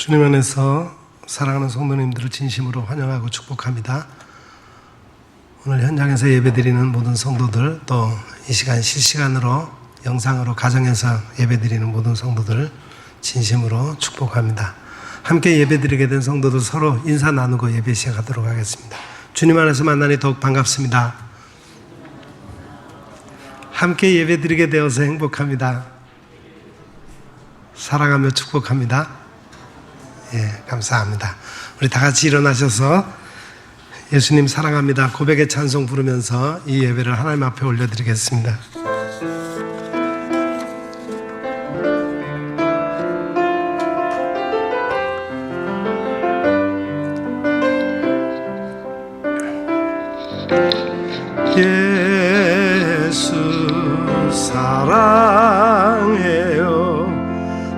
주님 안에서 사랑하는 성도님들을 진심으로 환영하고 축복합니다. 오늘 현장에서 예배드리는 모든 성도들, 또 이 시간 실시간으로 영상으로 가정에서 예배드리는 모든 성도들 진심으로 축복합니다. 함께 예배드리게 된 성도들 서로 인사 나누고 예배 시작하도록 하겠습니다. 주님 안에서 만나니 더욱 반갑습니다. 함께 예배드리게 되어서 행복합니다. 사랑하며 축복합니다. 예, 감사합니다. 우리 다 같이 일어나셔서 예수님 사랑합니다 고백의 찬송 부르면서 이 예배를 하나님 앞에 올려드리겠습니다. 예수 사랑해요.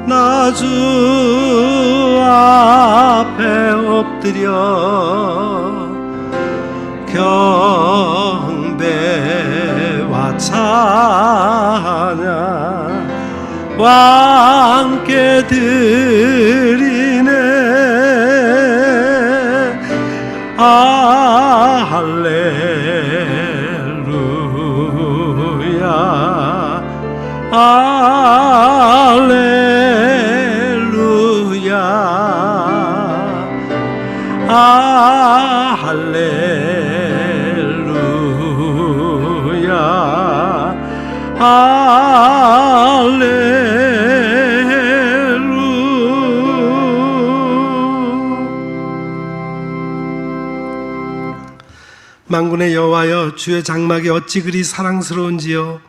나 주 앞에 엎드려 경배와 찬양 함께 드리네. 할렐루야 할렐루야 할렐루야 만군의 여호와여, 주의 장막이 어찌 그리 사랑스러운지요.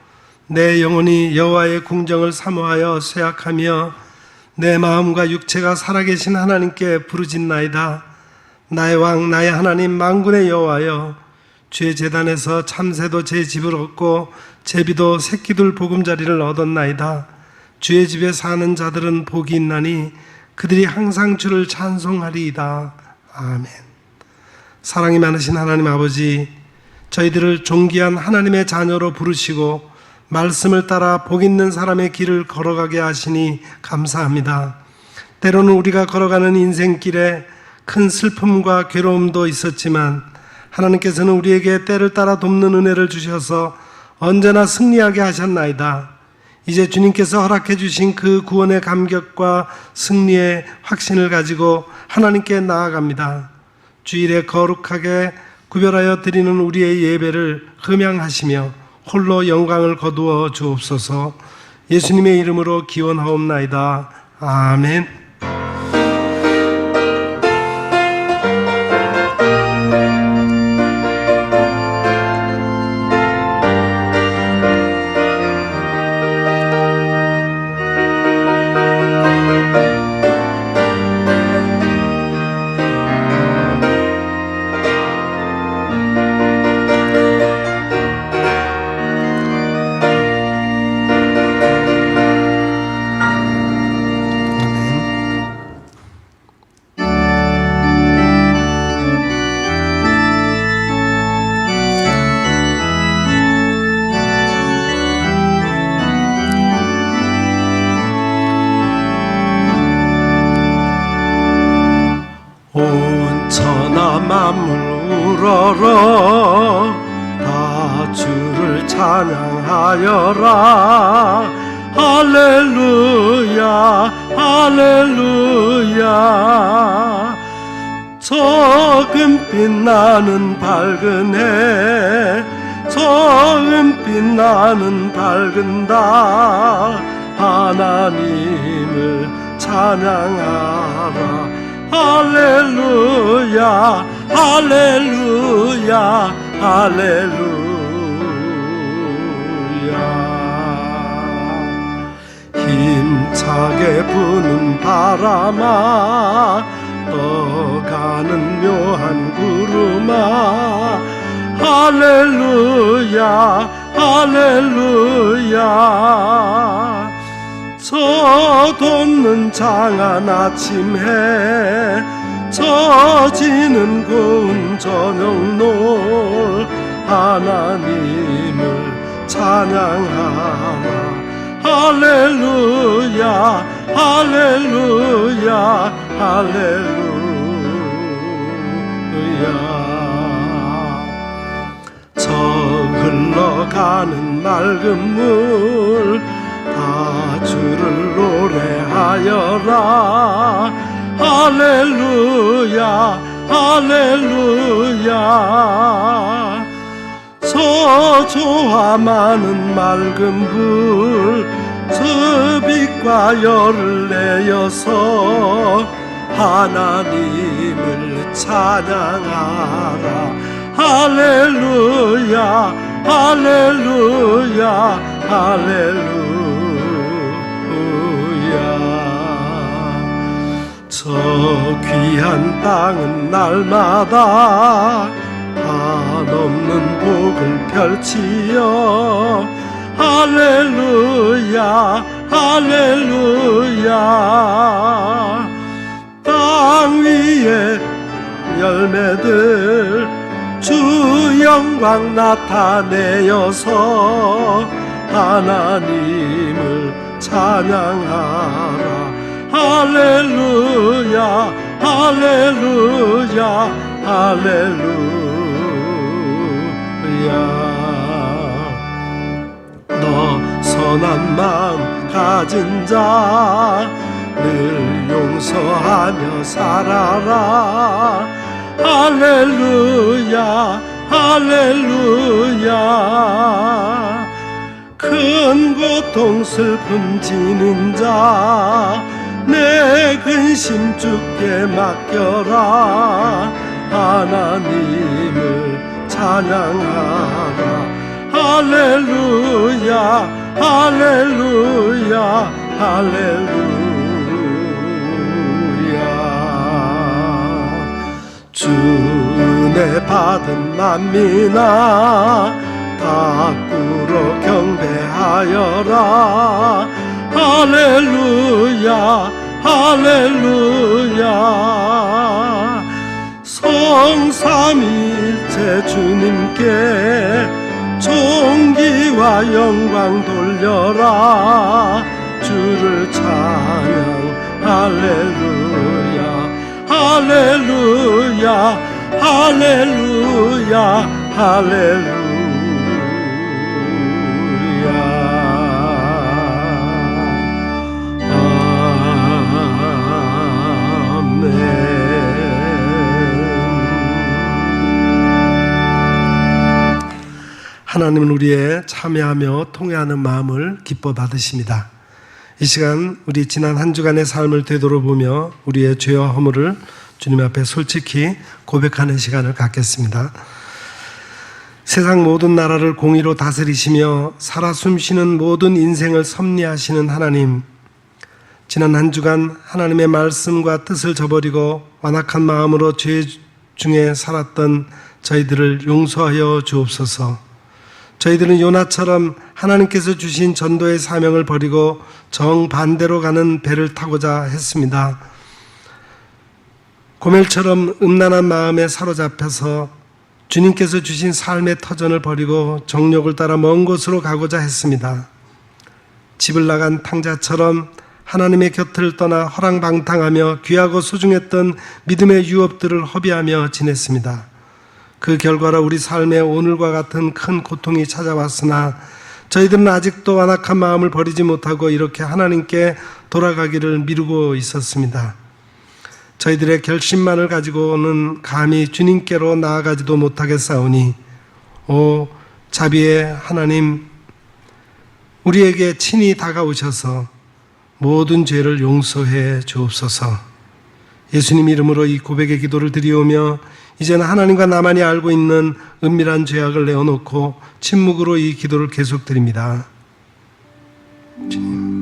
내 영혼이 여호와의 궁정을 사모하여 쇠약하며 내 마음과 육체가 살아계신 하나님께 부르짖나이다. 나의 왕 나의 하나님 만군의 여호와여, 주의 제단에서 참새도 제 집을 얻고 제비도 새끼들 보금자리를 얻었나이다. 주의 집에 사는 자들은 복이 있나니 그들이 항상 주를 찬송하리이다. 아멘. 사랑이 많으신 하나님 아버지, 저희들을 존귀한 하나님의 자녀로 부르시고 말씀을 따라 복 있는 사람의 길을 걸어가게 하시니 감사합니다. 때로는 우리가 걸어가는 인생길에 큰 슬픔과 괴로움도 있었지만 하나님께서는 우리에게 때를 따라 돕는 은혜를 주셔서 언제나 승리하게 하셨나이다. 이제 주님께서 허락해 주신 그 구원의 감격과 승리의 확신을 가지고 하나님께 나아갑니다. 주일에 거룩하게 구별하여 드리는 우리의 예배를 흠양하시며 홀로 영광을 거두어 주옵소서. 예수님의 이름으로 기원하옵나이다. 아멘. 온 천하 만물 우러러 다 주를 찬양하여라. 할렐루야 할렐루야. 저금빛 나는 밝은 해, 저금빛 나는 밝은 달, 하나님을 찬양하라. 할렐루야 할렐루야 할렐루야. 힘차게 부는 바람아, 떠가는 묘한 구름아, 할렐루야 할렐루야. 저 돋는 장한 아침 해, 젖지는 고운 저녁 노을, 하나님을 찬양하라. 할렐루야 할렐루야 할렐루야. 저 흘러가는 맑은 물 다 주를 노래하여라. 할렐루야 할렐루야. 저조와 많은 맑은 불 저 빛과 열을 내어서 하나님을 찬양하라. 할렐루야 할렐루야 할렐루야. 저 귀한 땅은 날마다 한없는 복을 펼치어 할렐루야 할렐루야. 땅 위에 열매들 주 영광 나타내어서 하나님을 찬양하라. 할렐루야 할렐루야 할렐루야. 너 선한 마음 가진 자 늘 용서하며 살아라. 할렐루야 할렐루야. 큰 고통 슬픔 지는 자 내 근심 주께 맡겨라. 하나님을 찬양하라. 할렐루야 할렐루야 할렐루야. 주 은혜 받은 만민아 다 꿇어 경배하여라. 할렐루야 할렐루야. 성삼위일체 주님께 존귀와 영광 돌려라. 주를 찬양 할렐루야 할렐루야 할렐루야 할렐루야. 하나님은 우리의 참여하며 통회하는 마음을 기뻐 받으십니다. 이 시간 우리 지난 한 주간의 삶을 되돌아보며 우리의 죄와 허물을 주님 앞에 솔직히 고백하는 시간을 갖겠습니다. 세상 모든 나라를 공의로 다스리시며 살아 숨쉬는 모든 인생을 섭리하시는 하나님, 지난 한 주간 하나님의 말씀과 뜻을 저버리고 완악한 마음으로 죄 중에 살았던 저희들을 용서하여 주옵소서. 저희들은 요나처럼 하나님께서 주신 전도의 사명을 버리고 정반대로 가는 배를 타고자 했습니다. 고멜처럼 음란한 마음에 사로잡혀서 주님께서 주신 삶의 터전을 버리고 정욕을 따라 먼 곳으로 가고자 했습니다. 집을 나간 탕자처럼 하나님의 곁을 떠나 허랑방탕하며 귀하고 소중했던 믿음의 유업들을 허비하며 지냈습니다. 그 결과로 우리 삶에 오늘과 같은 큰 고통이 찾아왔으나 저희들은 아직도 완악한 마음을 버리지 못하고 이렇게 하나님께 돌아가기를 미루고 있었습니다. 저희들의 결심만을 가지고는 감히 주님께로 나아가지도 못하겠사오니 오 자비의 하나님, 우리에게 친히 다가오셔서 모든 죄를 용서해 주옵소서. 예수님 이름으로 이 고백의 기도를 드리오며 이제는 하나님과 나만이 알고 있는 은밀한 죄악을 내어놓고 침묵으로 이 기도를 계속 드립니다. 주님.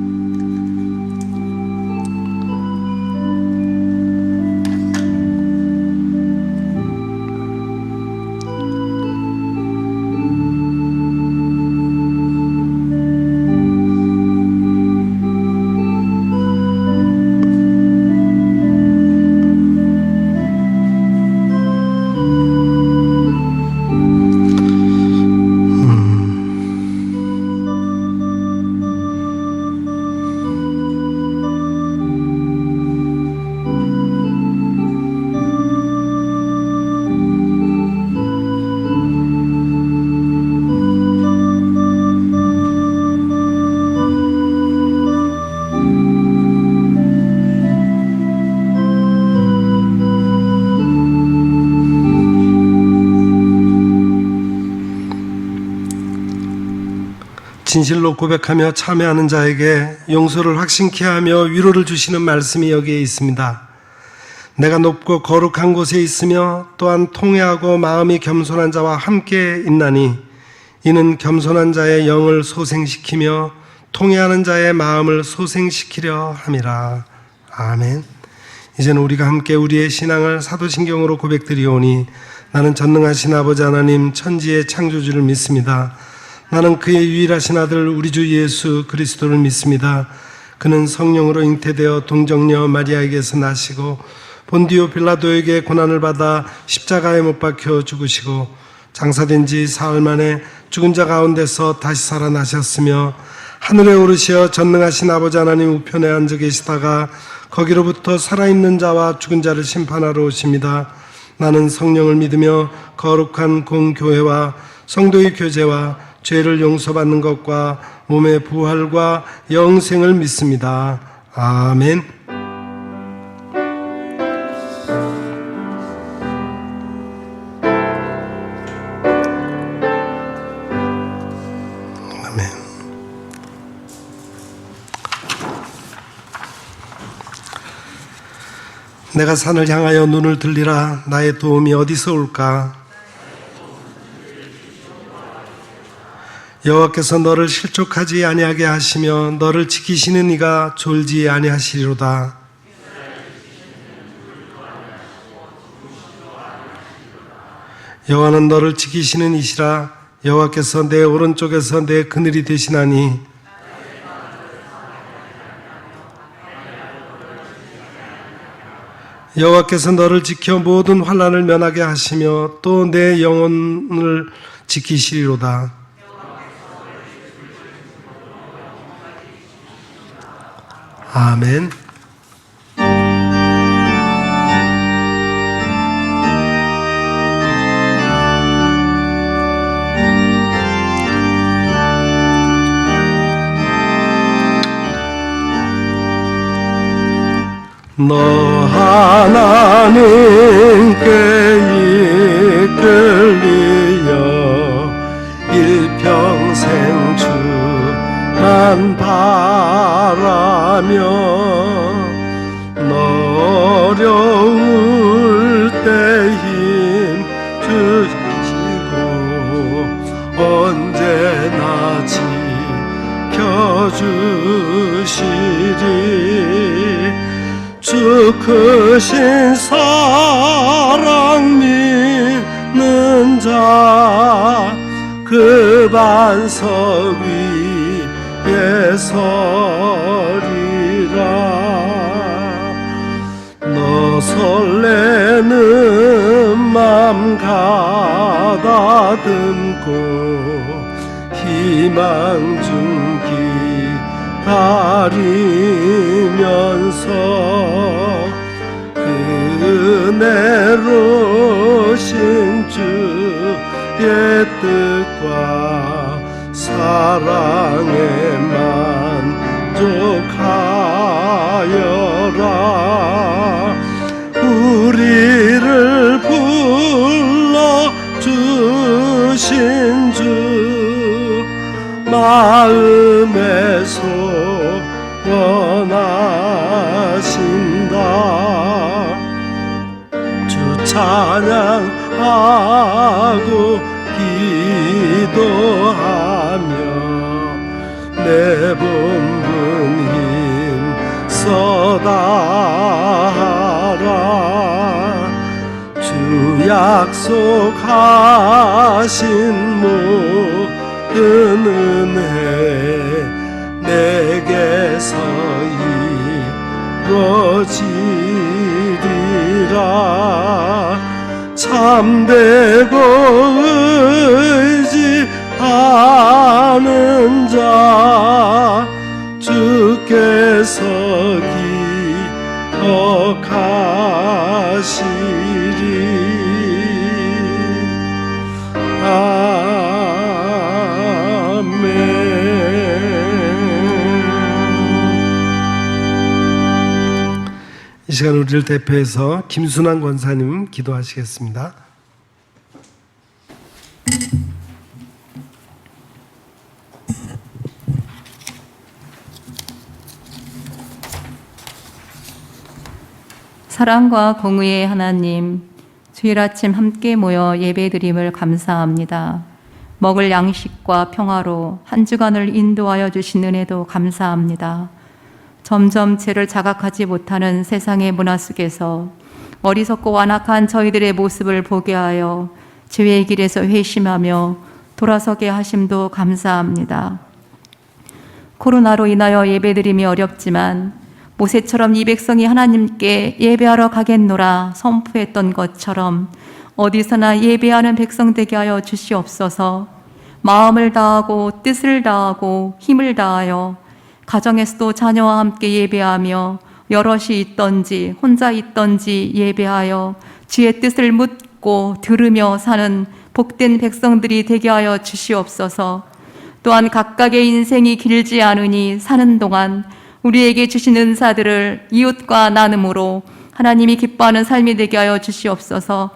진실로 고백하며 참여하는 자에게 용서를 확신케 하며 위로를 주시는 말씀이 여기에 있습니다. 내가 높고 거룩한 곳에 있으며 또한 통회하고 마음이 겸손한 자와 함께 있나니 이는 겸손한 자의 영을 소생시키며 통회하는 자의 마음을 소생시키려 함이라. 아멘. 이제는 우리가 함께 우리의 신앙을 사도신경으로 고백드리오니 나는 전능하신 아버지 하나님 천지의 창조주를 믿습니다. 나는 그의 유일하신 아들 우리 주 예수 그리스도를 믿습니다. 그는 성령으로 잉태되어 동정녀 마리아에게서 나시고 본디오 빌라도에게 고난을 받아 십자가에 못 박혀 죽으시고 장사된 지 사흘 만에 죽은 자 가운데서 다시 살아나셨으며 하늘에 오르시어 전능하신 아버지 하나님 우편에 앉아 계시다가 거기로부터 살아있는 자와 죽은 자를 심판하러 오십니다. 나는 성령을 믿으며 거룩한 공교회와 성도의 교제와 죄를 용서받는 것과 몸의 부활과 영생을 믿습니다. 아멘. 아멘. 내가 산을 향하여 눈을 들리라. 나의 도움이 어디서 올까? 여호와께서 너를 실족하지 아니하게 하시며 너를 지키시는 이가 졸지 아니하시리로다. 여호와는 너를 지키시는 이시라. 여호와께서 내 오른쪽에서 내 그늘이 되시나니 여호와께서 너를 지켜 모든 환난을 면하게 하시며 또 내 영혼을 지키시리로다. 아멘. 너 하나님께 이끌리어 일평생 주만 바라며 너 어려울 때 힘 주시고 언제나 지켜주시리. 주 크신 사랑 믿는 자 그 반석 위에 서리라. 너 설레는 맘 가다듬고 희망 중기 가리면서 은혜로 신주의 뜻과 사랑에 만족하여라. 우리를 불러주신 주 마음에 소원하신다. 주 찬양하고 기도하며 내 본분 힘써 다하라. 주 약속하신 모든 은혜 내게서 이루어지리라. 참되고 의지하는 자 주께서 기억하시리. 이 시간 우리를 대표해서 김순환 권사님 기도하시겠습니다. 사랑과 공의의 하나님, 주일 아침 함께 모여 예배드림을 감사합니다. 먹을 양식과 평화로 한 주간을 인도하여 주신 은혜도 감사합니다. 점점 죄를 자각하지 못하는 세상의 문화 속에서 어리석고 완악한 저희들의 모습을 보게 하여 죄의 길에서 회심하며 돌아서게 하심도 감사합니다. 코로나로 인하여 예배드림이 어렵지만 모세처럼 이 백성이 하나님께 예배하러 가겠노라 선포했던 것처럼 어디서나 예배하는 백성 되게 하여 주시옵소서. 마음을 다하고 뜻을 다하고 힘을 다하여 가정에서도 자녀와 함께 예배하며 여럿이 있던지 혼자 있던지 예배하여 주의 뜻을 묻고 들으며 사는 복된 백성들이 되게 하여 주시옵소서. 또한 각각의 인생이 길지 않으니 사는 동안 우리에게 주신 은사들을 이웃과 나눔으로 하나님이 기뻐하는 삶이 되게 하여 주시옵소서.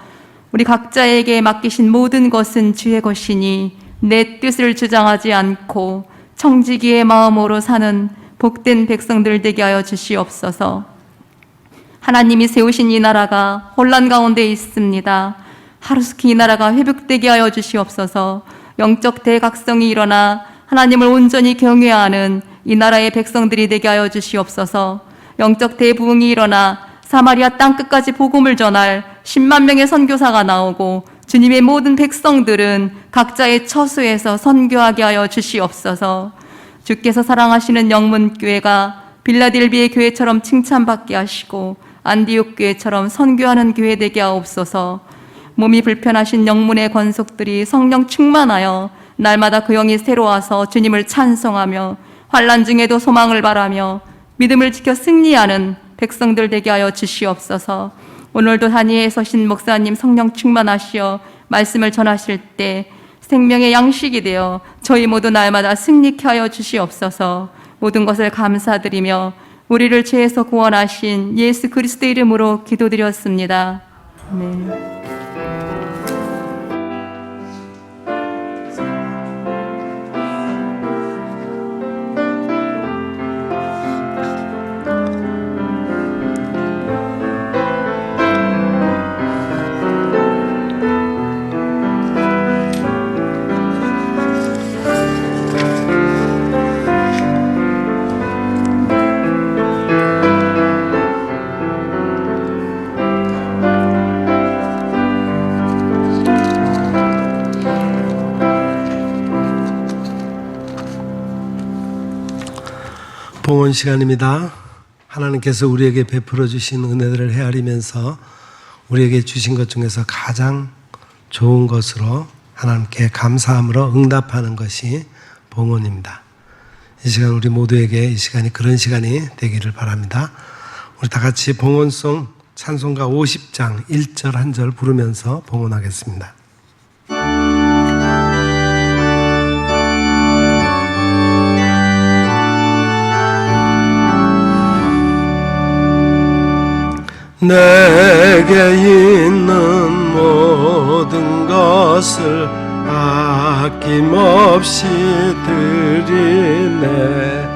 우리 각자에게 맡기신 모든 것은 주의 것이니 내 뜻을 주장하지 않고 청지기의 마음으로 사는 복된 백성들 되게 하여 주시옵소서. 하나님이 세우신 이 나라가 혼란 가운데 있습니다. 하루속히 이 나라가 회복되게 하여 주시옵소서. 영적 대각성이 일어나 하나님을 온전히 경외하는 이 나라의 백성들이 되게 하여 주시옵소서. 영적 대부흥이 일어나 사마리아 땅끝까지 복음을 전할 10만 명의 선교사가 나오고 주님의 모든 백성들은 각자의 처소에서 선교하게 하여 주시옵소서. 주께서 사랑하시는 영문교회가 빌라델비의 교회처럼 칭찬받게 하시고 안디옥 교회처럼 선교하는 교회 되게 하옵소서. 몸이 불편하신 영문의 권속들이 성령 충만하여 날마다 그 영이 새로워서 주님을 찬송하며 환난 중에도 소망을 바라며 믿음을 지켜 승리하는 백성들 되게 하여 주시옵소서. 오늘도 단위에 서신 목사님 성령 충만하시어 말씀을 전하실 때 생명의 양식이 되어 저희 모두 날마다 승리케 하여 주시옵소서. 모든 것을 감사드리며 우리를 죄에서 구원하신 예수 그리스도의 이름으로 기도드렸습니다. 아멘. 봉헌 시간입니다. 하나님께서 우리에게 베풀어 주신 은혜들을 헤아리면서 우리에게 주신 것 중에서 가장 좋은 것으로 하나님께 감사함으로 응답하는 것이 봉헌입니다. 이 시간 우리 모두에게 이 시간이 그런 시간이 되기를 바랍니다. 우리 다 같이 봉헌송 찬송가 50장 1절 1절 부르면서 봉헌하겠습니다. 내게 있는 모든 것을 아낌없이 드리네.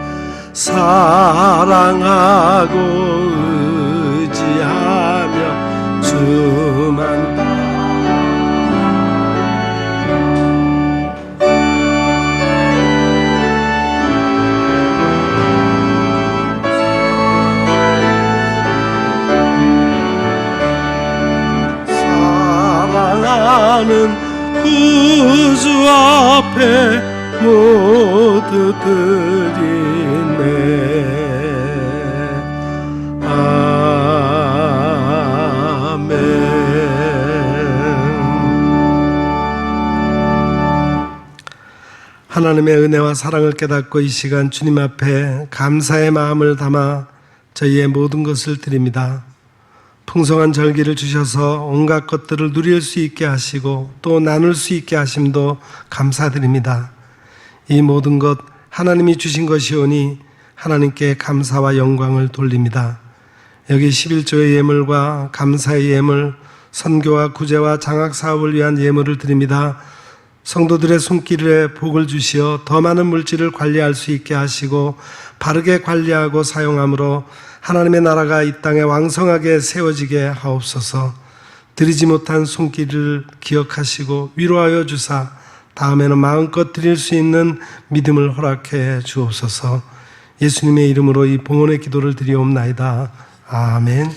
사랑하고 의지하며 주만 사랑하는 구주 앞에 모두 드리네. 아멘. 하나님의 은혜와 사랑을 깨닫고 이 시간 주님 앞에 감사의 마음을 담아 저희의 모든 것을 드립니다. 풍성한 절기를 주셔서 온갖 것들을 누릴 수 있게 하시고 또 나눌 수 있게 하심도 감사드립니다. 이 모든 것 하나님이 주신 것이오니 하나님께 감사와 영광을 돌립니다. 여기 11조의 예물과 감사의 예물, 선교와 구제와 장학 사업을 위한 예물을 드립니다. 성도들의 손길에 복을 주시어 더 많은 물질을 관리할 수 있게 하시고 바르게 관리하고 사용함으로 하나님의 나라가 이 땅에 왕성하게 세워지게 하옵소서. 드리지 못한 손길을 기억하시고 위로하여 주사 다음에는 마음껏 드릴 수 있는 믿음을 허락해 주옵소서. 예수님의 이름으로 이 봉헌의 기도를 드리옵나이다. 아멘.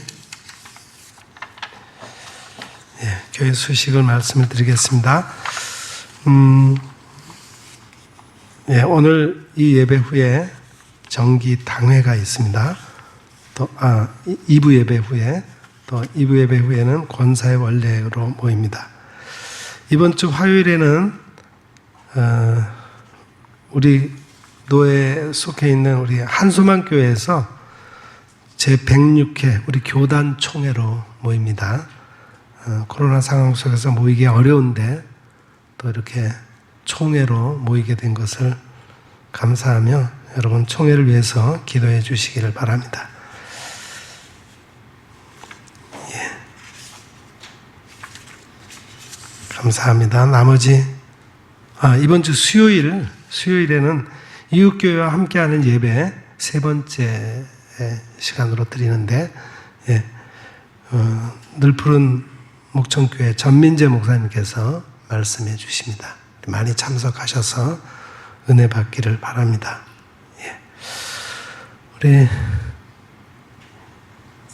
교회 수식을 말씀을 드리겠습니다. 오늘 이 예배 후에 정기 당회가 있습니다. 또 2부 예배 후에 또 2부 예배 후에는 권사의 원례로 모입니다. 이번 주 화요일에는 우리 노회에 속해 있는 우리 한소만 교회에서 제106회 우리 교단 총회로 모입니다. 코로나 상황 속에서 모이기 어려운데 또 이렇게 총회로 모이게 된 것을 감사하며 여러분 총회를 위해서 기도해 주시기를 바랍니다. 감사합니다. 나머지 이번 주 수요일에는 이웃교회와 함께하는 예배 세 번째 시간으로 드리는데 늘 푸른 목청교회 전민재 목사님께서 말씀해 주십니다. 많이 참석하셔서 은혜 받기를 바랍니다. 우리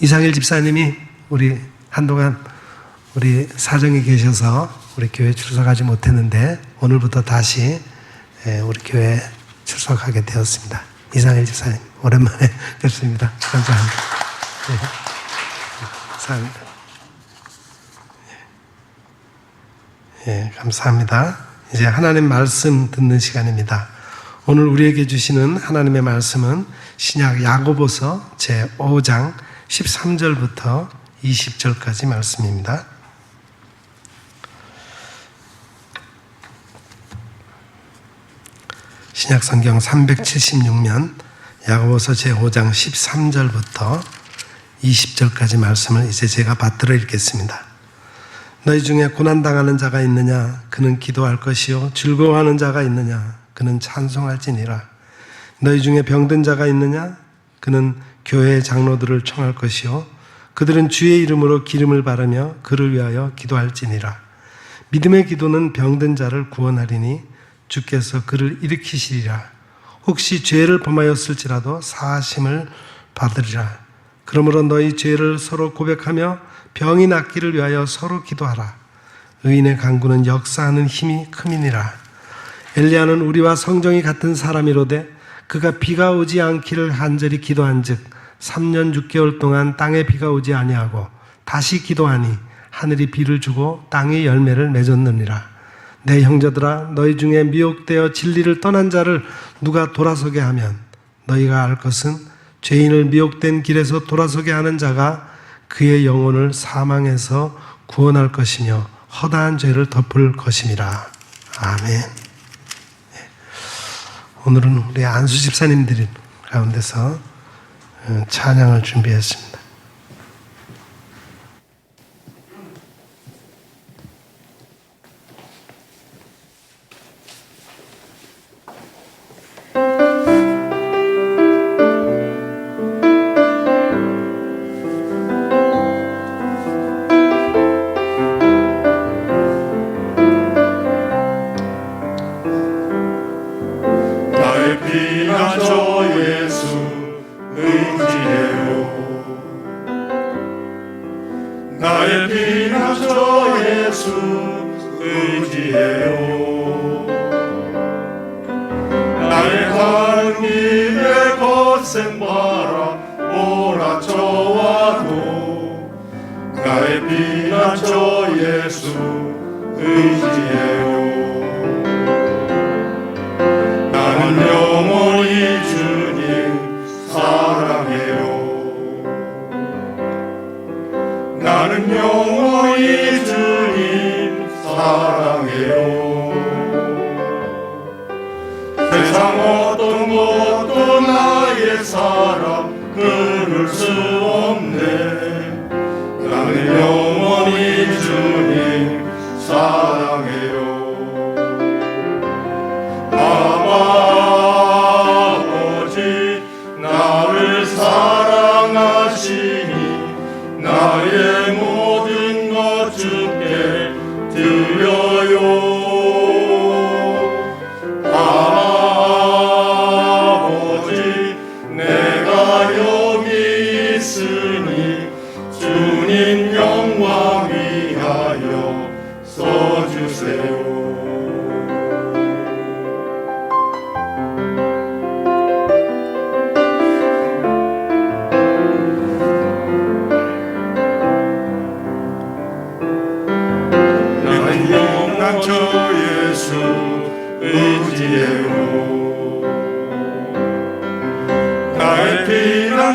이상일 집사님이 우리 한동안 우리 사정이 계셔서 우리 교회 출석하지 못했는데 오늘부터 다시 우리 교회에 출석하게 되었습니다. 이상일 집사님 오랜만에 뵙습니다. 감사합니다. 감사합니다. 감사합니다. 이제 하나님 말씀 듣는 시간입니다. 오늘 우리에게 주시는 하나님의 말씀은 신약 야고보서 제5장 13절부터 20절까지 말씀입니다. 신약 성경 376면 야고보서 제5장 13절부터 20절까지 말씀을 이제 제가 받들어 읽겠습니다. 너희 중에 고난당하는 자가 있느냐? 그는 기도할 것이요. 즐거워하는 자가 있느냐? 그는 찬송할지니라. 너희 중에 병든 자가 있느냐? 그는 교회의 장로들을 청할 것이요. 그들은 주의 이름으로 기름을 바르며 그를 위하여 기도할지니라. 믿음의 기도는 병든 자를 구원하리니 주께서 그를 일으키시리라. 혹시 죄를 범하였을지라도 사하심을 받으리라. 그러므로 너희 죄를 서로 고백하며 병이 낫기를 위하여 서로 기도하라. 의인의 간구는 역사하는 힘이 큼이니라. 엘리야는 우리와 성정이 같은 사람이로되 그가 비가 오지 않기를 간절히 기도한즉 3년 6개월 동안 땅에 비가 오지 아니하고 다시 기도하니 하늘이 비를 주고 땅이 열매를 맺었느니라. 내 형제들아, 너희 중에 미혹되어 진리를 떠난 자를 누가 돌아서게 하면 너희가 알 것은 죄인을 미혹된 길에서 돌아서게 하는 자가 그의 영혼을 사망에서 구원할 것이며 허다한 죄를 덮을 것임이라. 아멘. 오늘은 우리 안수 집사님들 가운데서 찬양을 준비했습니다. 나는 영원히 주님 사랑해요.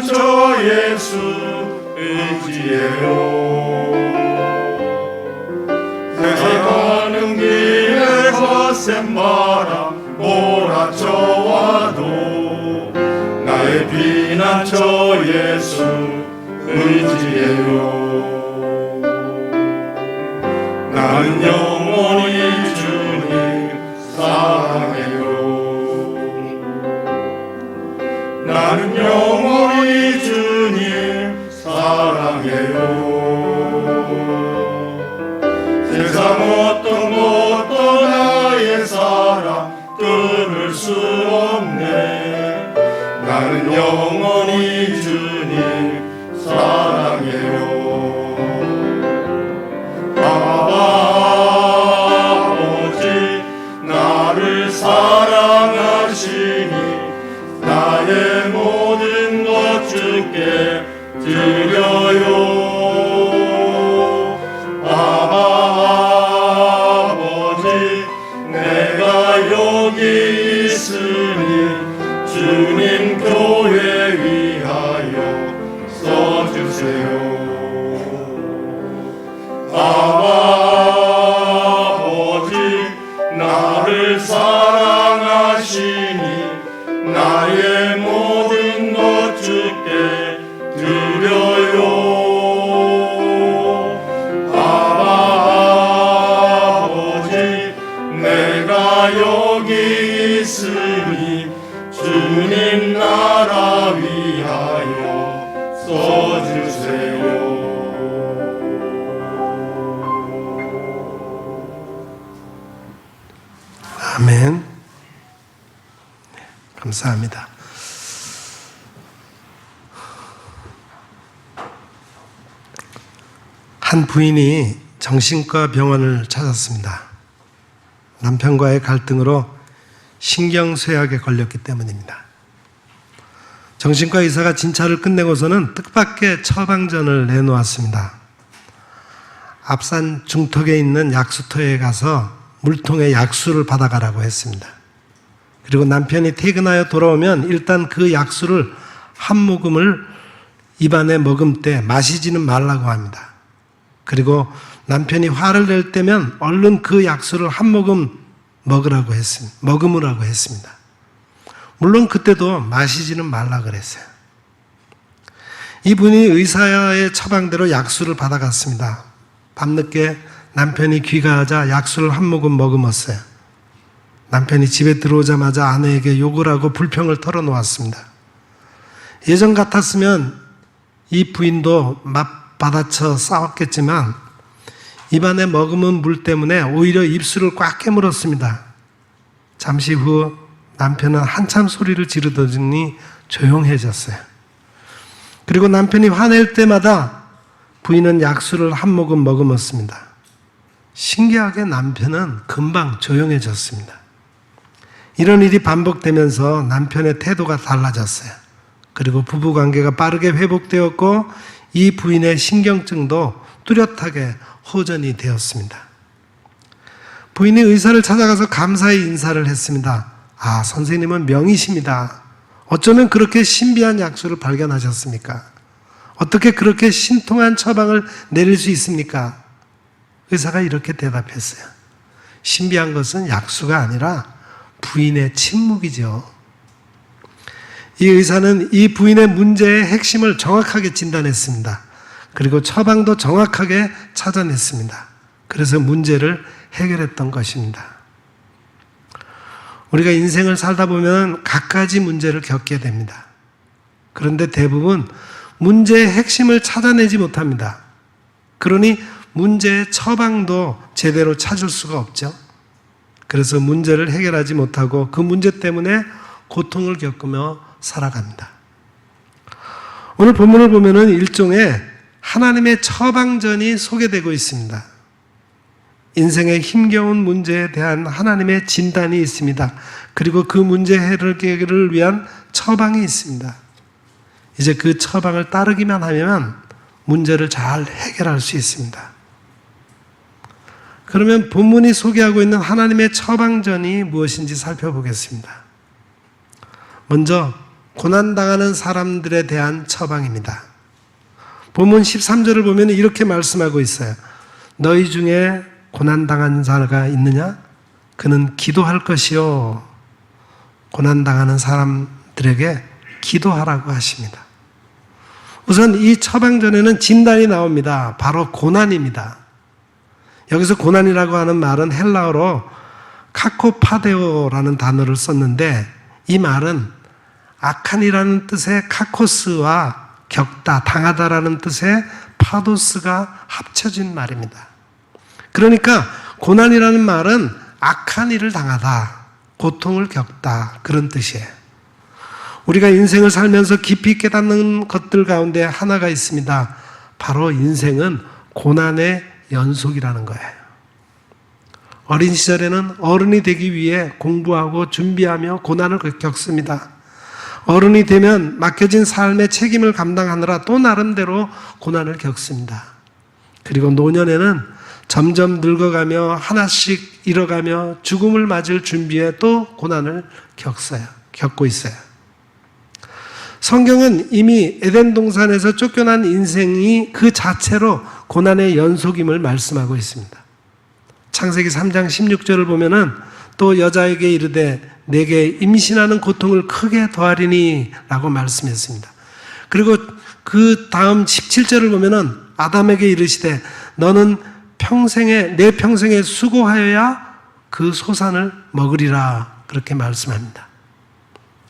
피난처 예수 의지해요. 세상가는 길에 거센 바람 몰아쳐와도 나의 피난처 예수 의지해요. 나는 영원히 주님 사랑해요. 나는 영원히 주님 사랑해요. 세상 어떤 것도 나의 사랑 끊을 수 없네. 나는 영원히 주님 사랑해요. 아버지 나를 사랑하시니 나의 모든 것 주께 드려요. 아버지 내가 여기 있으니 주님 교회 위하여 써주세요. 아버지 나를 사랑하시니 나의 모든 것 주께 드려요. 아버지 내가 여기 있으니 주님 나라 위하여 써주세요. 아멘. 감사합니다. 한 부인이 정신과 병원을 찾았습니다. 남편과의 갈등으로 신경쇠약에 걸렸기 때문입니다. 정신과 의사가 진찰을 끝내고서는 뜻밖의 처방전을 내놓았습니다. 앞산 중턱에 있는 약수터에 가서 물통에 약수를 받아가라고 했습니다. 그리고 남편이 퇴근하여 돌아오면 일단 그 약수를 한 모금을 입안에 머금 때 마시지는 말라고 합니다. 그리고 남편이 화를 낼 때면 얼른 그 약수를 한 모금 먹으라고 했습니다. 머금으라고 했습니다. 물론 그때도 마시지는 말라 그랬어요. 이분이 의사의 처방대로 약수를 받아갔습니다. 밤늦게 남편이 귀가하자 약수를 한 모금 머금었어요. 남편이 집에 들어오자마자 아내에게 욕을 하고 불평을 털어놓았습니다. 예전 같았으면 이 부인도 맞받아쳐 싸웠겠지만 입안에 머금은 물 때문에 오히려 입술을 꽉 깨물었습니다. 잠시 후 남편은 한참 소리를 지르더니 조용해졌어요. 그리고 남편이 화낼 때마다 부인은 약수를 한 모금 머금었습니다. 신기하게 남편은 금방 조용해졌습니다. 이런 일이 반복되면서 남편의 태도가 달라졌어요. 그리고 부부관계가 빠르게 회복되었고 이 부인의 신경증도 뚜렷하게 호전이 되었습니다. 부인이 의사를 찾아가서 감사의 인사를 했습니다. 아, 선생님은 명의십니다. 어쩌면 그렇게 신비한 약수를 발견하셨습니까? 어떻게 그렇게 신통한 처방을 내릴 수 있습니까? 의사가 이렇게 대답했어요. 신비한 것은 약수가 아니라 부인의 침묵이죠. 이 의사는 이 부인의 문제의 핵심을 정확하게 진단했습니다. 그리고 처방도 정확하게 찾아냈습니다. 그래서 문제를 해결했던 것입니다. 우리가 인생을 살다 보면 갖가지 문제를 겪게 됩니다. 그런데 대부분 문제의 핵심을 찾아내지 못합니다. 그러니 문제의 처방도 제대로 찾을 수가 없죠. 그래서 문제를 해결하지 못하고 그 문제 때문에 고통을 겪으며 살아갑니다. 오늘 본문을 보면은 일종의 하나님의 처방전이 소개되고 있습니다. 인생의 힘겨운 문제에 대한 하나님의 진단이 있습니다. 그리고 그 문제 해결을 위한 처방이 있습니다. 이제 그 처방을 따르기만 하면 문제를 잘 해결할 수 있습니다. 그러면 본문이 소개하고 있는 하나님의 처방전이 무엇인지 살펴보겠습니다. 먼저 고난당하는 사람들에 대한 처방입니다. 본문 13절을 보면 이렇게 말씀하고 있어요. 너희 중에 고난당한 자가 있느냐? 그는 기도할 것이요. 고난당하는 사람들에게 기도하라고 하십니다. 우선 이 처방 전에는 진단이 나옵니다. 바로 고난입니다. 여기서 고난이라고 하는 말은 헬라어로 카코파데오라는 단어를 썼는데 이 말은 악한이라는 뜻의 카코스와 겪다, 당하다라는 뜻의 파도스가 합쳐진 말입니다. 그러니까 고난이라는 말은 악한 일을 당하다, 고통을 겪다 그런 뜻이에요. 우리가 인생을 살면서 깊이 깨닫는 것들 가운데 하나가 있습니다. 바로 인생은 고난의 연속이라는 거예요. 어린 시절에는 어른이 되기 위해 공부하고 준비하며 고난을 겪습니다. 어른이 되면 맡겨진 삶의 책임을 감당하느라 또 나름대로 고난을 겪습니다. 그리고 노년에는 점점 늙어가며 하나씩 잃어가며 죽음을 맞을 준비에 또 고난을 겪고 있어요. 성경은 이미 에덴 동산에서 쫓겨난 인생이 그 자체로 고난의 연속임을 말씀하고 있습니다. 창세기 3장 16절을 보면은 또 여자에게 이르되 내게 임신하는 고통을 크게 더하리니 라고 말씀했습니다. 그리고 그 다음 17절을 보면은 아담에게 이르시되 너는 내 평생에 수고하여야 그 소산을 먹으리라 그렇게 말씀합니다.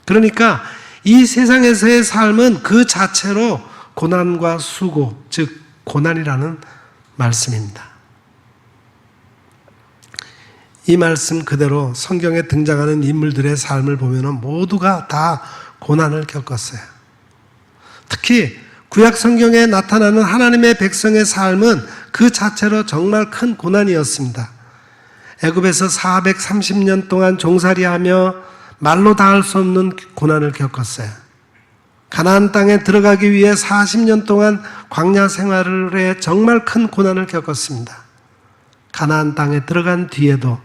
그러니까 이 세상에서의 삶은 그 자체로 고난과 수고, 즉 고난이라는 말씀입니다. 이 말씀 그대로 성경에 등장하는 인물들의 삶을 보면 모두가 다 고난을 겪었어요. 특히 구약 성경에 나타나는 하나님의 백성의 삶은 그 자체로 정말 큰 고난이었습니다. 애굽에서 430년 동안 종살이하며 말로 다 할 수 없는 고난을 겪었어요. 가나안 땅에 들어가기 위해 40년 동안 광야 생활을 해 정말 큰 고난을 겪었습니다. 가나안 땅에 들어간 뒤에도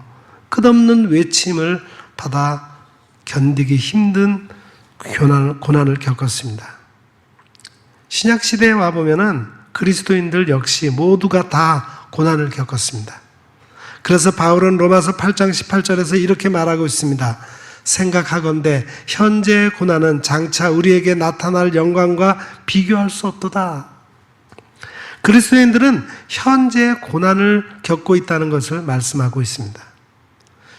끝없는 외침을 받아 견디기 힘든 고난을 겪었습니다. 신약시대에 와보면은 그리스도인들 역시 모두가 다 고난을 겪었습니다. 그래서 바울은 로마서 8장 18절에서 이렇게 말하고 있습니다. 생각하건대 현재의 고난은 장차 우리에게 나타날 영광과 비교할 수 없도다. 그리스도인들은 현재의 고난을 겪고 있다는 것을 말씀하고 있습니다.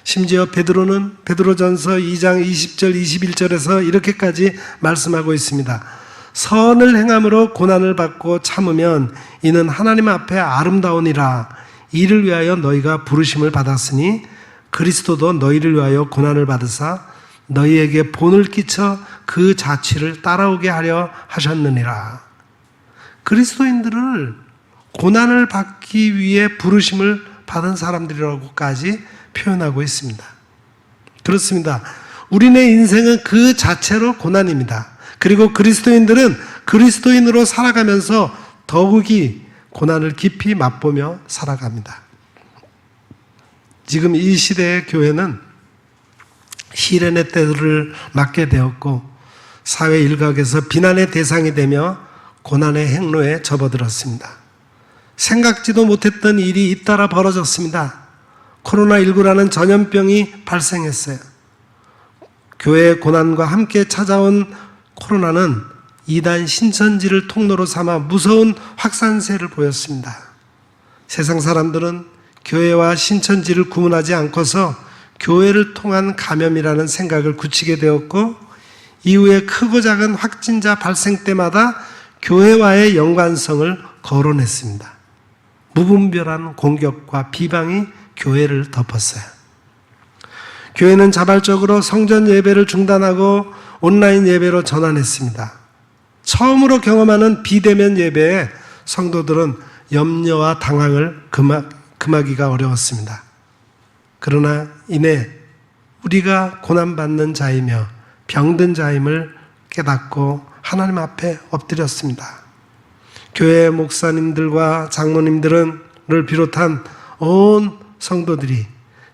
심지어 베드로는 베드로전서 2장 20절 21절에서 이렇게까지 말씀하고 있습니다. 선을 행함으로 고난을 받고 참으면 이는 하나님 앞에 아름다우니라. 이를 위하여 너희가 부르심을 받았으니 그리스도도 너희를 위하여 고난을 받으사 너희에게 본을 끼쳐 그 자취를 따라오게 하려 하셨느니라. 그리스도인들을 고난을 받기 위해 부르심을 받은 사람들이라고까지 표현하고 있습니다. 그렇습니다. 우리네 인생은 그 자체로 고난입니다. 그리고 그리스도인들은 그리스도인으로 살아가면서 더욱이 고난을 깊이 맛보며 살아갑니다. 지금 이 시대의 교회는 시련의 때를 맞게 되었고 사회 일각에서 비난의 대상이 되며 고난의 행로에 접어들었습니다. 생각지도 못했던 일이 잇따라 벌어졌습니다. 코로나19라는 전염병이 발생했어요. 교회의 고난과 함께 찾아온 코로나는 이단 신천지를 통로로 삼아 무서운 확산세를 보였습니다. 세상 사람들은 교회와 신천지를 구분하지 않고서 교회를 통한 감염이라는 생각을 굳히게 되었고 이후에 크고 작은 확진자 발생 때마다 교회와의 연관성을 거론했습니다. 무분별한 공격과 비방이 교회를 덮었어요. 교회는 자발적으로 성전 예배를 중단하고 온라인 예배로 전환했습니다. 처음으로 경험하는 비대면 예배에 성도들은 염려와 당황을 금하기가 어려웠습니다. 그러나 이내 우리가 고난받는 자이며 병든 자임을 깨닫고 하나님 앞에 엎드렸습니다. 교회 목사님들과 장로님들을 비롯한 온 성도들이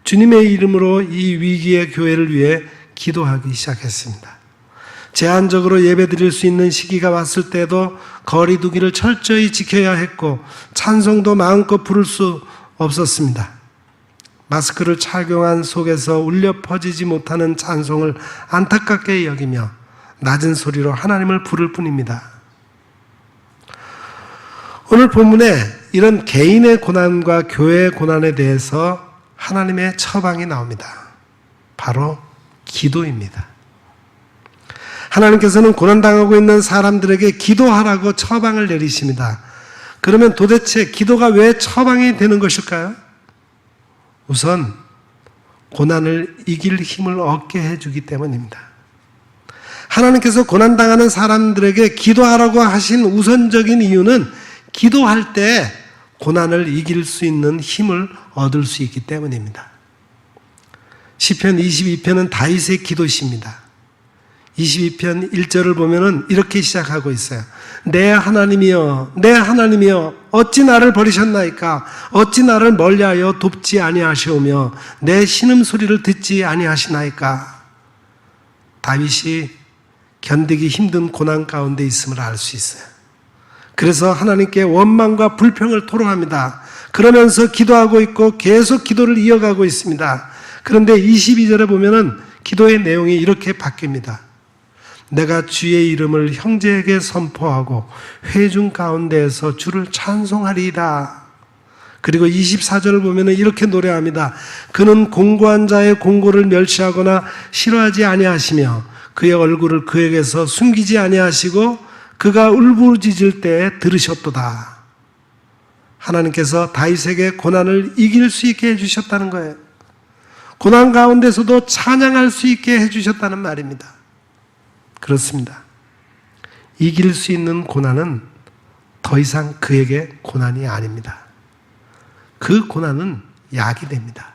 주님의 이름으로 이 위기의 교회를 위해 기도하기 시작했습니다. 제한적으로 예배드릴 수 있는 시기가 왔을 때도 거리 두기를 철저히 지켜야 했고 찬송도 마음껏 부를 수 없었습니다. 마스크를 착용한 속에서 울려 퍼지지 못하는 찬송을 안타깝게 여기며 낮은 소리로 하나님을 부를 뿐입니다. 오늘 본문에 이런 개인의 고난과 교회의 고난에 대해서 하나님의 처방이 나옵니다. 바로 기도입니다. 하나님께서는 고난당하고 있는 사람들에게 기도하라고 처방을 내리십니다. 그러면 도대체 기도가 왜 처방이 되는 것일까요? 우선 고난을 이길 힘을 얻게 해주기 때문입니다. 하나님께서 고난당하는 사람들에게 기도하라고 하신 우선적인 이유는 기도할 때 고난을 이길 수 있는 힘을 얻을 수 있기 때문입니다. 시편 22편은 다윗의 기도시입니다. 22편 1절을 보면은 이렇게 시작하고 있어요. 내 하나님이여, 내 하나님이여, 어찌 나를 버리셨나이까? 어찌 나를 멀리하여 돕지 아니하시오며 내 신음소리를 듣지 아니하시나이까? 다윗이 견디기 힘든 고난 가운데 있음을 알 수 있어요. 그래서 하나님께 원망과 불평을 토로합니다. 그러면서 기도하고 있고 계속 기도를 이어가고 있습니다. 그런데 22절에 보면은 기도의 내용이 이렇게 바뀝니다. 내가 주의 이름을 형제에게 선포하고 회중 가운데에서 주를 찬송하리이다. 그리고 24절을 보면 이렇게 노래합니다. 그는 공고한 자의 공고를 멸시하거나 싫어하지 아니하시며 그의 얼굴을 그에게서 숨기지 아니하시고 그가 울부짖을 때 들으셨도다. 하나님께서 다윗에게 고난을 이길 수 있게 해주셨다는 거예요. 고난 가운데서도 찬양할 수 있게 해주셨다는 말입니다. 그렇습니다. 이길 수 있는 고난은 더 이상 그에게 고난이 아닙니다. 그 고난은 약이 됩니다.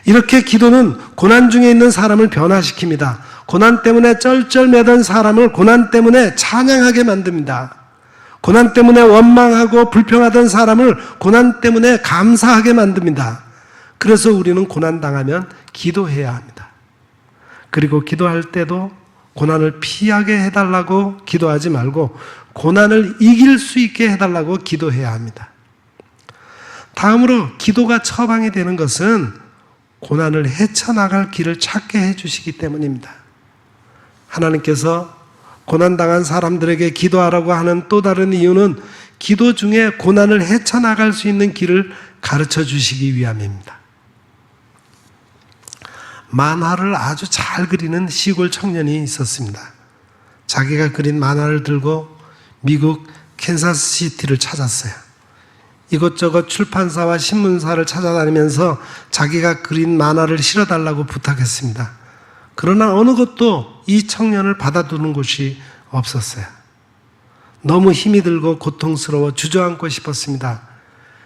이렇게 기도는 고난 중에 있는 사람을 변화시킵니다. 고난 때문에 쩔쩔매던 사람을 고난 때문에 찬양하게 만듭니다. 고난 때문에 원망하고 불평하던 사람을 고난 때문에 감사하게 만듭니다. 그래서 우리는 고난당하면 기도해야 합니다. 그리고 기도할 때도 고난을 피하게 해달라고 기도하지 말고 고난을 이길 수 있게 해달라고 기도해야 합니다. 다음으로 기도가 처방이 되는 것은 고난을 헤쳐나갈 길을 찾게 해주시기 때문입니다. 하나님께서 고난당한 사람들에게 기도하라고 하는 또 다른 이유는 기도 중에 고난을 헤쳐나갈 수 있는 길을 가르쳐 주시기 위함입니다. 만화를 아주 잘 그리는 시골 청년이 있었습니다. 자기가 그린 만화를 들고 미국 캔사스시티를 찾았어요. 이것저것 출판사와 신문사를 찾아다니면서 자기가 그린 만화를 실어달라고 부탁했습니다. 그러나 어느 곳도 이 청년을 받아두는 곳이 없었어요. 너무 힘이 들고 고통스러워 주저앉고 싶었습니다.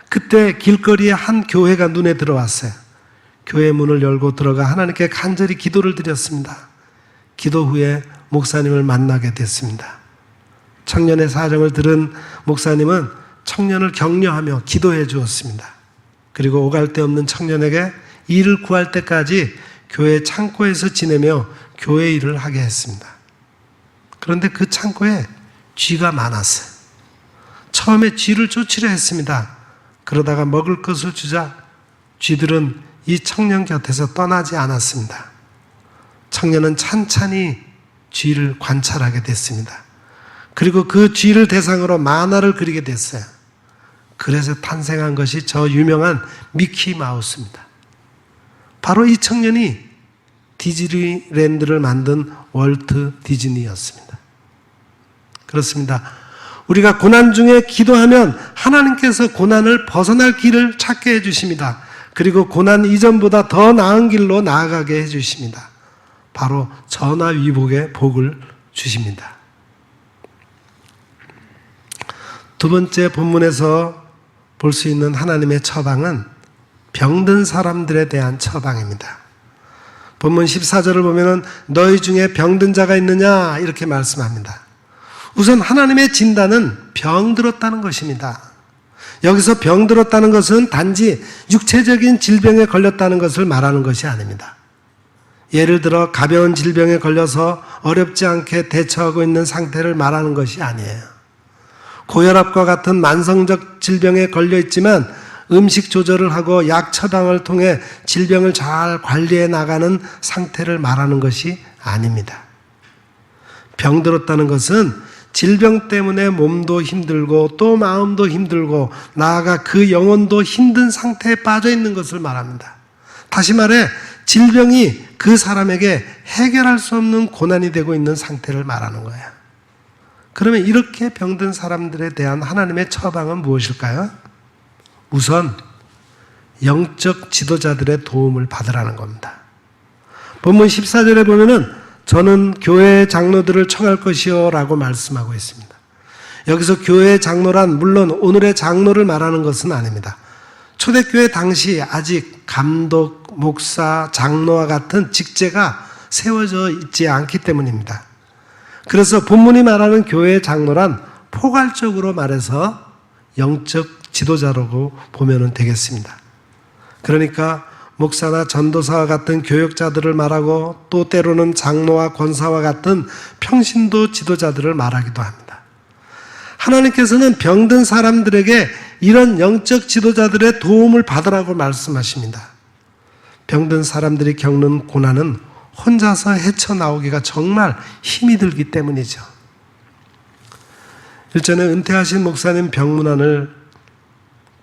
그때 길거리에 한 교회가 눈에 들어왔어요. 교회 문을 열고 들어가 하나님께 간절히 기도를 드렸습니다. 기도 후에 목사님을 만나게 됐습니다. 청년의 사정을 들은 목사님은 청년을 격려하며 기도해 주었습니다. 그리고 오갈 데 없는 청년에게 일을 구할 때까지 교회 창고에서 지내며 교회 일을 하게 했습니다. 그런데 그 창고에 쥐가 많았어요. 처음에 쥐를 쫓으려 했습니다. 그러다가 먹을 것을 주자 쥐들은 이 청년 곁에서 떠나지 않았습니다. 청년은 찬찬히 쥐를 관찰하게 됐습니다. 그리고 그 쥐를 대상으로 만화를 그리게 됐어요. 그래서 탄생한 것이 저 유명한 미키 마우스입니다. 바로 이 청년이 디즈니랜드를 만든 월트 디즈니였습니다. 그렇습니다. 우리가 고난 중에 기도하면 하나님께서 고난을 벗어날 길을 찾게 해주십니다. 그리고 고난 이전보다 더 나은 길로 나아가게 해주십니다. 바로 전화위복의 복을 주십니다. 두 번째 본문에서 볼 수 있는 하나님의 처방은 병든 사람들에 대한 처방입니다. 본문 14절을 보면 너희 중에 병든 자가 있느냐 이렇게 말씀합니다. 우선 하나님의 진단은 병들었다는 것입니다. 여기서 병들었다는 것은 단지 육체적인 질병에 걸렸다는 것을 말하는 것이 아닙니다. 예를 들어 가벼운 질병에 걸려서 어렵지 않게 대처하고 있는 상태를 말하는 것이 아니에요. 고혈압과 같은 만성적 질병에 걸려 있지만 음식 조절을 하고 약 처방을 통해 질병을 잘 관리해 나가는 상태를 말하는 것이 아닙니다. 병들었다는 것은 질병 때문에 몸도 힘들고 또 마음도 힘들고 나아가 그 영혼도 힘든 상태에 빠져 있는 것을 말합니다. 다시 말해 질병이 그 사람에게 해결할 수 없는 고난이 되고 있는 상태를 말하는 거예요. 그러면 이렇게 병든 사람들에 대한 하나님의 처방은 무엇일까요? 우선 영적 지도자들의 도움을 받으라는 겁니다. 본문 14절에 보면은 저는 교회 장로들을 청할 것이요 라고 말씀하고 있습니다. 여기서 교회 장로란 물론 오늘의 장로를 말하는 것은 아닙니다. 초대교회 당시 아직 감독, 목사, 장로와 같은 직제가 세워져 있지 않기 때문입니다. 그래서 본문이 말하는 교회 장로란 포괄적으로 말해서 영적 지도자라고 보면 되겠습니다. 그러니까 목사나 전도사와 같은 교역자들을 말하고 또 때로는 장로와 권사와 같은 평신도 지도자들을 말하기도 합니다. 하나님께서는 병든 사람들에게 이런 영적 지도자들의 도움을 받으라고 말씀하십니다. 병든 사람들이 겪는 고난은 혼자서 헤쳐나오기가 정말 힘이 들기 때문이죠. 일전에 은퇴하신 목사님 병문안을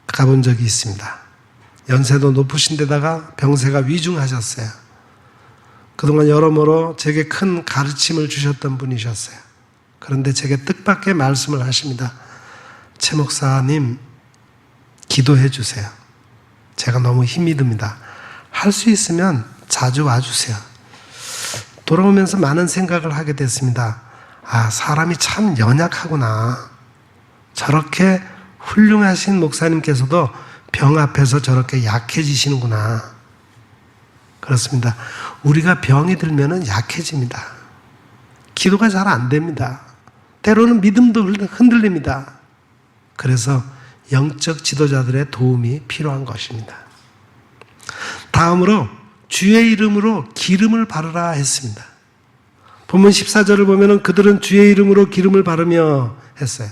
가본 적이 있습니다. 연세도 높으신 데다가 병세가 위중하셨어요. 그동안 여러모로 제게 큰 가르침을 주셨던 분이셨어요. 그런데 제게 뜻밖의 말씀을 하십니다. 최 목사님, 기도해 주세요. 제가 너무 힘이 듭니다. 할 수 있으면 자주 와주세요. 돌아오면서 많은 생각을 하게 됐습니다. 아, 사람이 참 연약하구나. 저렇게 훌륭하신 목사님께서도 병 앞에서 저렇게 약해지시는구나. 그렇습니다. 우리가 병이 들면은 약해집니다. 기도가 잘 안 됩니다. 때로는 믿음도 흔들립니다. 그래서 영적 지도자들의 도움이 필요한 것입니다. 다음으로 주의 이름으로 기름을 바르라 했습니다. 본문 14절을 보면은 그들은 주의 이름으로 기름을 바르며 했어요.